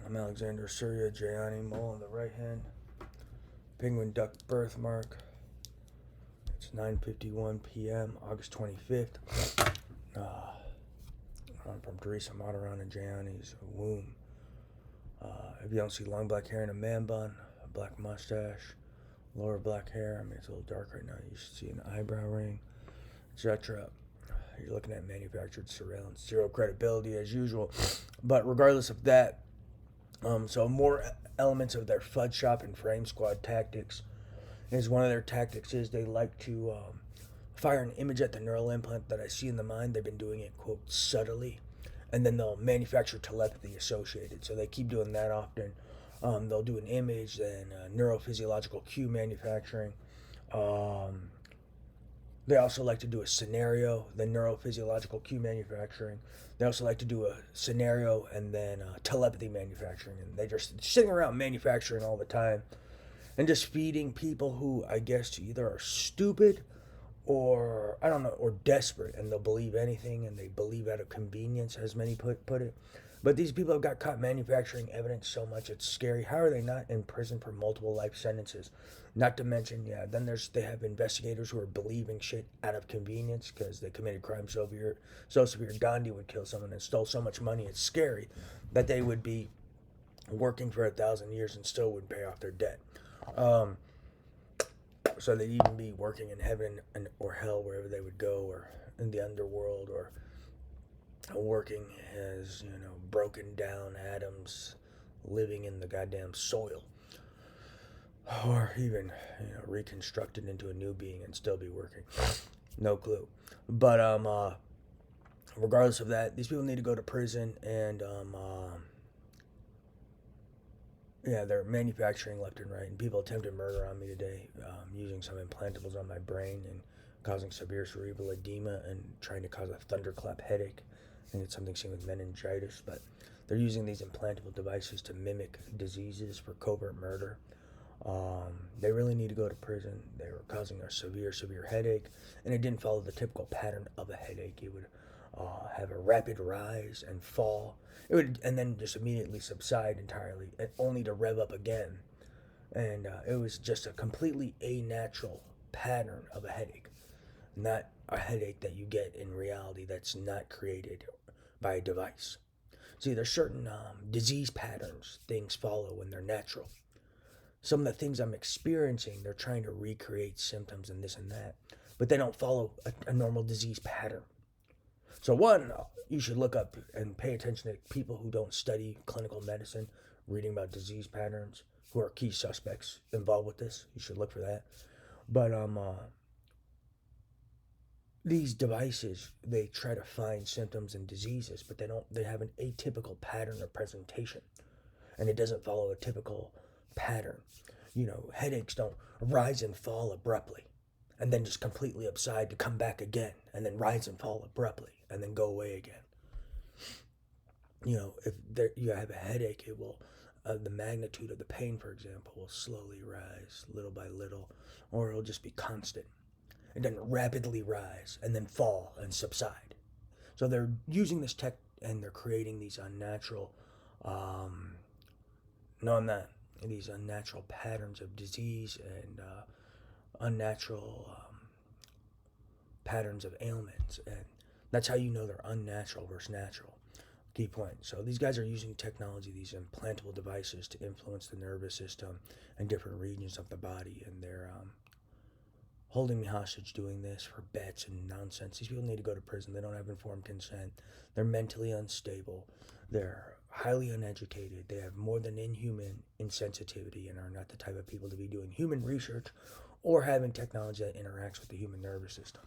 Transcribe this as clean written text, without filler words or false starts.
I'm Alexander Surya Jayani Mole on the right hand. Penguin duck birthmark. It's 9:51 p.m. August 25th. I'm from Teresa Mataran and Jayani's womb. If you don't see long black hair and a man bun, a black mustache, lower black hair, I mean it's a little dark right now. You should see an eyebrow ring, etc. You're looking at manufactured surveillance. Zero credibility as usual. But regardless of that, so more elements of their fudge shop and frame squad tactics is one of their tactics is they like to fire an image at the neural implant that I see in the mind. They've been doing it, quote, subtly. And then they'll manufacture telepathy associated. So they keep doing that often. They'll do an image, then neurophysiological cue manufacturing. They also like to do a scenario, then neurophysiological cue manufacturing. They also like to do a scenario and then telepathy manufacturing. And they're just sitting around manufacturing all the time and just feeding people who I guess either are stupid or, I don't know, or desperate. And they'll believe anything and they believe out of convenience, as many put it. But these people have got caught manufacturing evidence so much it's scary. How are they not in prison for multiple life sentences? Not to mention, then they have investigators who are believing shit out of convenience because they committed crimes so severe Gandhi would kill someone and stole so much money. It's scary that they would be working for 1,000 years and still wouldn't pay off their debt. So they'd even be working in heaven or hell, wherever they would go, or in the underworld, or working as, broken down atoms living in the goddamn soil. Or even, reconstructed into a new being and still be working. No clue. But, regardless of that, these people need to go to prison and, they're manufacturing left and right. And people attempted murder on me today, using some implantables on my brain and causing severe cerebral edema and trying to cause a thunderclap headache. I think it's something seen with meningitis, but they're using these implantable devices to mimic diseases for covert murder. They really need to go to prison. They were causing a severe headache, and it didn't follow the typical pattern of a headache. It would have a rapid rise and fall. It would, and then just immediately subside entirely, and only to rev up again. And it was just a completely unnatural pattern of a headache, not a headache that you get in reality that's not created by a device. See, there's certain disease patterns things follow when they're natural. Some of the things I'm experiencing, they're trying to recreate symptoms and this and that, but they don't follow a normal disease pattern. So one, you should look up and pay attention to people who don't study clinical medicine, reading about disease patterns, who are key suspects involved with this. You should look for that. But these devices, they try to find symptoms and diseases, but they have an atypical pattern of presentation, and it doesn't follow a typical pattern. Headaches don't rise and fall abruptly and then just completely subside to come back again and then rise and fall abruptly and then go away again. If you have a headache, it will, the magnitude of the pain, for example, will slowly rise little by little, or it'll just be constant. It doesn't rapidly rise and then fall and subside. So they're using this tech and they're creating these unnatural, these unnatural patterns of disease and unnatural patterns of ailments. And that's how you know they're unnatural versus natural. Key point. So these guys are using technology, these implantable devices, to influence the nervous system and different regions of the body. And they're holding me hostage doing this for bets and nonsense. These people need to go to prison. They don't have informed consent. They're mentally unstable. They're highly uneducated. They have more than inhuman insensitivity and are not the type of people to be doing human research or having technology that interacts with the human nervous system.